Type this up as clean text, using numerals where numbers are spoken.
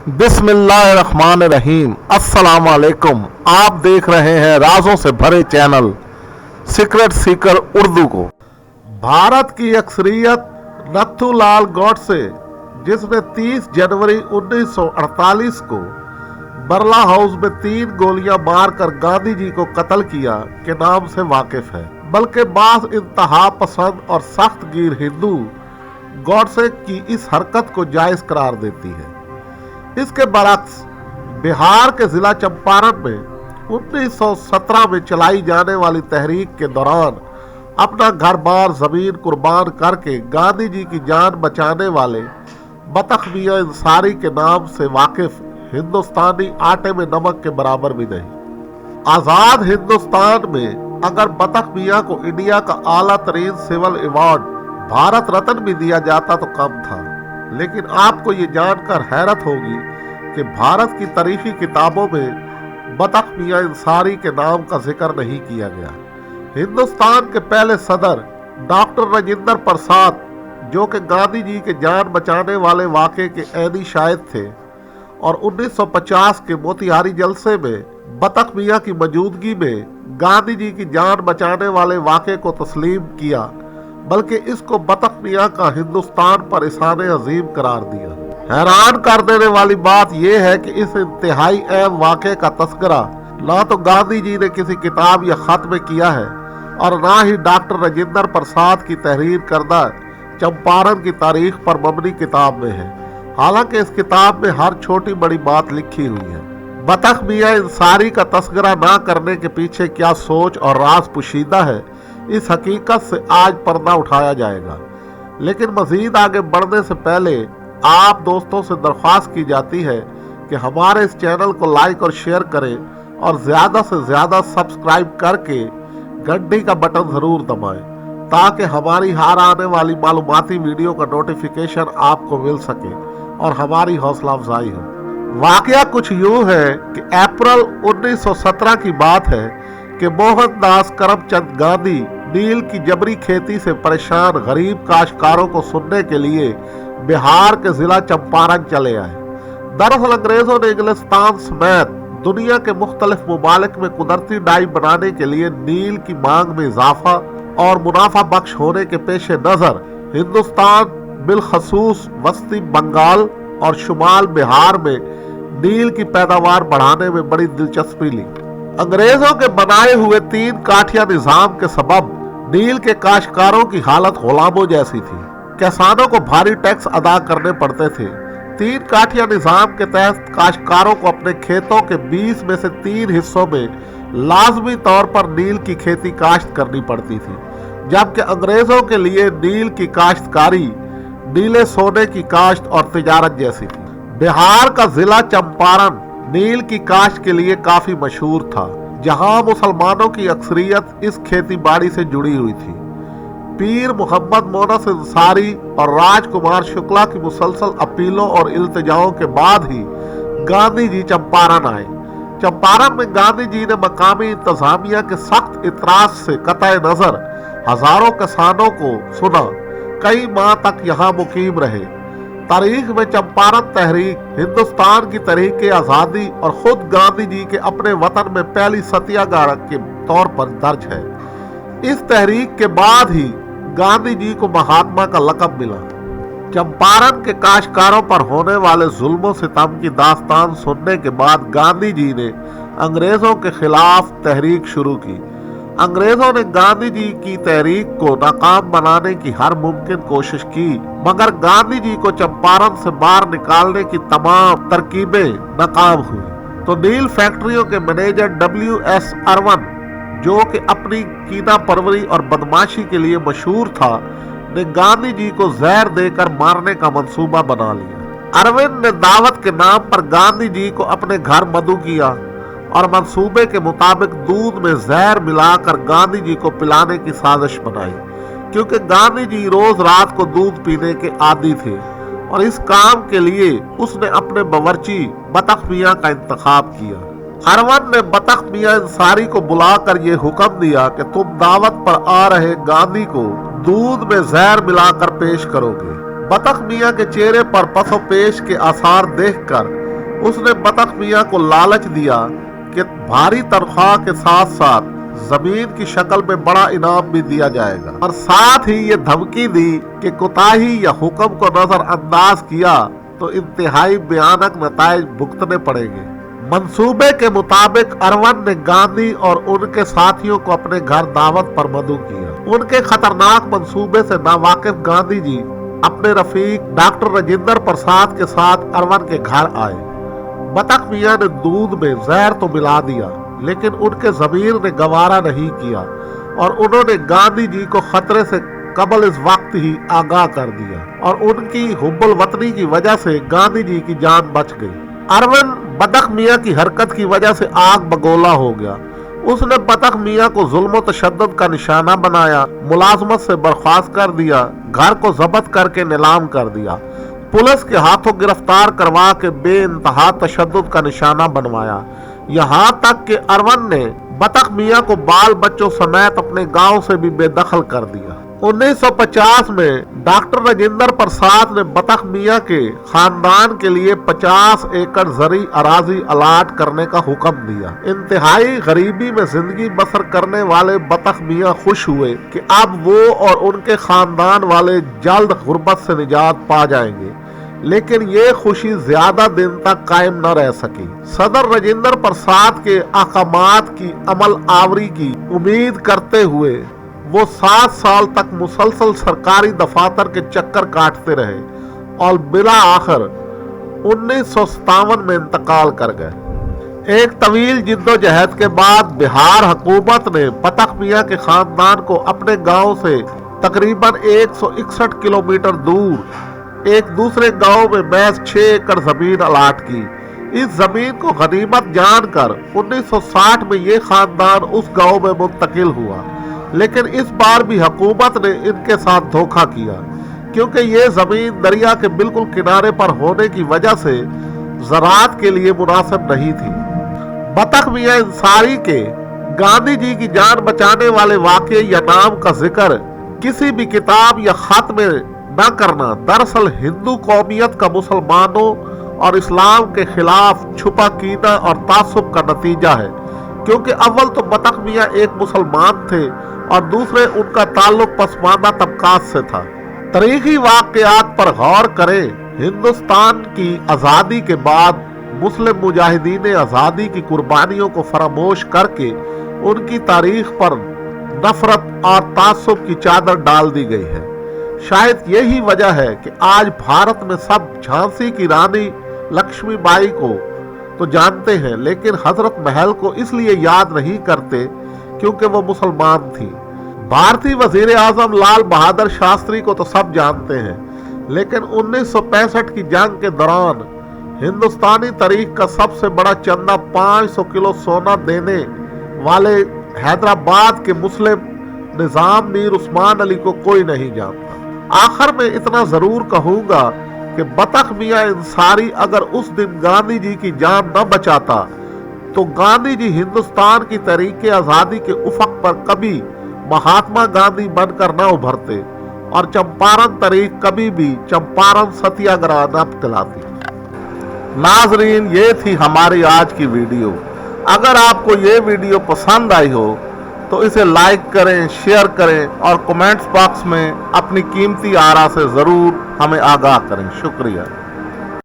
बिस्मिल्लाहिर्रहमानिर्रहीम। अस्सलाम वालेकुम। आप देख रहे हैं राजों से भरे चैनल सीक्रेट सीकर उर्दू को। भारत की अक्सरियत नथुलाल गॉडसे, जिसने 30 जनवरी 1948 को बरला हाउस में 3 गोलियां मारकर गांधी जी को कत्ल किया के नाम से वाकिफ है, बल्कि बास इंतहा पसंद और सख्त गिर हिंदू गॉडसे की इस हरकत को जायज करार देती है। इसके बरक्स बिहार के जिला चंपारण में 1917 में चलाई जाने वाली तहरीक के दौरान अपना घर बार जमीन कुर्बान करके गांधी जी की जान बचाने वाले बतख मियां अंसारी के नाम से वाकिफ हिंदुस्तानी आटे में नमक के बराबर भी नहीं। आजाद हिंदुस्तान में अगर बतख मियां को इंडिया का आला तरीन सिविल अवार्ड भारत रत्न भी दिया जाता तो कम था, लेकिन आपको ये जानकर हैरत होगी कि भारत की तारीखी किताबों में बतख मियां अंसारी के नाम का जिक्र नहीं किया गया। हिंदुस्तान के पहले सदर डॉक्टर राजेंद्र प्रसाद, जो कि गांधी जी के जान बचाने वाले वाक़े के ऐनी शाहिद थे और 1950 के मोतिहारी जलसे में बतख मियां की मौजूदगी में गांधी जी की जान बचाने वाले वाक़े को तस्लीम किया, बल्कि इसको बतख मियां का हिंदुस्तान पर एहसान अजीम करार दिया। हैरान कर देने वाली बात यह है कि इस इंतहाई अहम वाक़े का तस्करा ना तो गांधी जी ने किसी किताब या खत में किया है और ना ही डॉक्टर राजेंद्र प्रसाद की तहरीर करदा चंपारण की तारीख पर मबनी किताब में है, हालांकि इस किताब में हर छोटी बड़ी बात लिखी हुई है। बतख मियां अंसारी का तस्करा ना करने के पीछे क्या सोच और राज पोशीदा है, इस हकीकत से आज पर्दा उठाया जाएगा। लेकिन मजीद आगे बढ़ने से पहले आप दोस्तों से दरख्वास्त की जाती है कि हमारे इस चैनल को लाइक और शेयर करें और ज़्यादा से ज़्यादा सब्सक्राइब करके घंटी का बटन ज़रूर दबाएं, ताकि हमारी हर आने वाली मालूमाती वीडियो का नोटिफिकेशन आपको मिल सके और हमारी हौसला अफजाई हो। वाकया कुछ यूँ है कि अप्रैल 1917 की बात है कि मोहनदास करमचंद गांधी नील की जबरी खेती से परेशान गरीब काश्तकारों को सुनने के लिए बिहार के जिला चंपारण चले आए। दरअसल अंग्रेजों ने इंग्लिस्तान समेत दुनिया के मुख्तलिफ मुमालिक में कुदरती डाई बनाने के लिए नील की मांग में इजाफा और मुनाफा बख्श होने के पेश नज़र हिंदुस्तान बिलखसूस वस्ती बंगाल और शुमाल बिहार में नील की पैदावार बढ़ाने में बड़ी दिलचस्पी ली। अंग्रेजों के बनाए हुए 3 काठिया निजाम के सबब नील के काश्तकारों की हालत गुलामों जैसी थी। किसानों को भारी टैक्स अदा करने पड़ते थे। 3 काठिया निजाम के तहत काश्तकारों को अपने खेतों के 20 में से 3 हिस्सों में लाजमी तौर पर नील की खेती काश्त करनी पड़ती थी, जबकि अंग्रेजों के लिए नील की काश्तकारी नीले सोने की काश्त और तिजारत जैसी थी। बिहार का जिला चंपारण नील की काश्त के लिए काफी मशहूर था, जहां मुसलमानों की अक्सरियत इस खेती बाड़ी से जुड़ी हुई थी। पीर मोहम्मद मोनस अंसारी और राजकुमार शुक्ला की मुसलसल अपीलों और इल्तिजाओं के बाद ही गांधी जी चंपारण आए। चंपारण में गांधी जी ने मकामी इंतजामिया के सख्त इतराज से कतई नजर हजारों किसानों को सुना। कई माह तक यहाँ मुकीम रहे। तारीख में चंपारण तहरीक हिंदुस्तान की तहरीक आज़ादी और खुद गांधी जी के अपने वतन में पहली सत्याग्रह के तौर पर दर्ज है। इस तहरीक के बाद ही गांधी जी को महात्मा का लक़ब मिला। चंपारण के काश्तकारों पर होने वाले जुल्म सितम की दास्तान सुनने के बाद गांधी जी ने अंग्रेजों के खिलाफ तहरीक शुरू की। अंग्रेजों ने गांधी जी की तहरीक को नाकाम बनाने की हर मुमकिन कोशिश की, मगर गांधी जी को चंपारण से बाहर निकालने की तमाम तरकीबें नाकाम हुई। तो नील फैक्ट्रियों के मैनेजर WS अरवन, जो कि अपनी कीना परवरी और बदमाशी के लिए मशहूर था, ने गांधी जी को जहर देकर मारने का मंसूबा बना लिया। अरविंद ने दावत के नाम पर गांधी जी को अपने घर मदऊ किया और मंसूबे के मुताबिक दूध में जहर मिलाकर गांधी जी को पिलाने की साजिश बनाई, क्योंकि गांधी जी रोज रात को दूध पीने के आदी थे और इस काम के लिए उसने अपने बावर्ची बतख मियां का इंतखाब किया। अरवन ने बतख मियां अंसारी को बुलाकर ये हुक्म दिया कि तुम दावत पर आ रहे गांधी को दूध में जहर मिलाकर पेश करोगे। बतख मियां के चेहरे पर पसो पेश के आसार देखकर उसने बतख मियाँ को लालच दिया कि भारी तनख्वाह के साथ साथ जमीन की शक्ल में बड़ा इनाम भी दिया जाएगा, और साथ ही ये धमकी दी कि कोताही या हुक्म को नजरअंदाज किया तो इंतहाई भयानक नताइज भुगतने पड़ेंगे। मंसूबे के मुताबिक अरवन ने गांधी और उनके साथियों को अपने घर दावत पर मदऊ किया। उनके खतरनाक मंसूबे से नावाकिफ गांधी जी अपने रफीक डॉक्टर राजेंद्र प्रसाद के साथ अरवन के घर आए। बतख मियाँ ने दूध में जहर तो मिला दिया, लेकिन उनके ज़मीर ने गवारा नहीं किया और उन्होंने गांधी जी को खतरे से कबल इस वक्त ही आगाह कर दिया, और उनकी हुब्बुल वतनी की वजह से गांधी जी की जान बच गई। अरवन बतख मियाँ की हरकत की वजह से आग बगोला हो गया। उसने बतख मियाँ को जुल्म व तशद्दुद का निशाना बनाया, मुलाजमत से बर्खास्त कर दिया, घर को जब्त करके नीलाम कर दिया, पुलिस के हाथों गिरफ्तार करवा के बेइंतहा तशद्दुद का निशाना बनवाया। यहाँ तक कि अरवन ने बतख मियाँ को बाल बच्चों समेत अपने गांव से भी बेदखल कर दिया। 1950 में डॉक्टर राजेंद्र प्रसाद ने बतख मियाँ के खानदान के लिए 50 एकड़ जरी अराजी अलाट करने का हुक्म दिया। इंतहाई गरीबी में जिंदगी बसर करने वाले बतख मियाँ खुश हुए कि अब वो और उनके खानदान वाले जल्द गुर्बत से निजात पा जाएंगे, लेकिन ये खुशी ज्यादा दिन तक कायम न रह सकी। सदर राजेंद्र प्रसाद के अहकामात की अमल आवरी की उम्मीद करते हुए वो 7 साल तक मुसलसल सरकारी दफातर के चक्कर काटते रहे और बिला आखिर 1957 में इंतकाल कर गए। एक तवील जिद्दोजहद के बाद बिहार हुकूमत ने बतख मियाँ के खानदान को अपने गांव से तकरीबन 161 किलोमीटर दूर एक दूसरे गांव में महज 6 एकड़ जमीन अलाट की। इस जमीन को गनीमत जानकर 1960 में ये खानदान उस गांव में मुंतकिल हुआ, लेकिन इस बार भी हुकूमत ने इनके साथ धोखा किया, क्योंकि ये जमीन दरिया के बिल्कुल किनारे पर होने की वजह से ज़राअत के लिए मुनासिब नहीं थी। बतख मियाँ अंसारी के गांधी जी की जान बचाने वाले वाक़े या नाम का जिक्र किसी भी किताब या खत में न करना दरअसल हिंदू कौमियत का मुसलमानों और इस्लाम के खिलाफ छुपा कीना और तासुब का नतीजा है, क्योंकि अव्वल तो बतख मियाँ एक मुसलमान थे और दूसरे उनका ताल्लुक पसमानदा तबकात से था। तारीखी वाक़यात पर गौर करें। हिंदुस्तान की आज़ादी के बाद मुस्लिम मुजाहिदीन आज़ादी की कुर्बानियों को फरामोश करके उनकी तारीख पर नफरत और तासुब की चादर डाल दी गई है। शायद यही वजह है कि आज भारत में सब झांसी की रानी लक्ष्मीबाई को तो जानते हैं, लेकिन हजरत महल को इसलिए याद नहीं करते क्योंकि वो मुसलमान थी। भारतीय वजीर आजम लाल बहादुर शास्त्री को तो सब जानते हैं, लेकिन 1965 की जंग के दौरान हिंदुस्तानी तारीख का सबसे बड़ा चंदा 500 किलो सोना देने वाले हैदराबाद के मुस्लिम निजाम मीर उस्मान अली को कोई नहीं जानता। आखिर में इतना जरूर कहूंगा कि बतख मियाँ अंसारी अगर उस दिन गांधी जी की जान न बचाता तो गांधी जी हिंदुस्तान की तहरीक आज़ादी के उफक पर कभी महात्मा गांधी बनकर न उभरते और चंपारण तहरीक कभी भी चंपारण सत्याग्रह न कहलाती। नाजरीन, ये थी हमारी आज की वीडियो। अगर आपको ये वीडियो पसंद आई हो तो इसे लाइक करें, शेयर करें और कमेंट्स बॉक्स में अपनी कीमती आरा से ज़रूर हमें आगाह करें। शुक्रिया।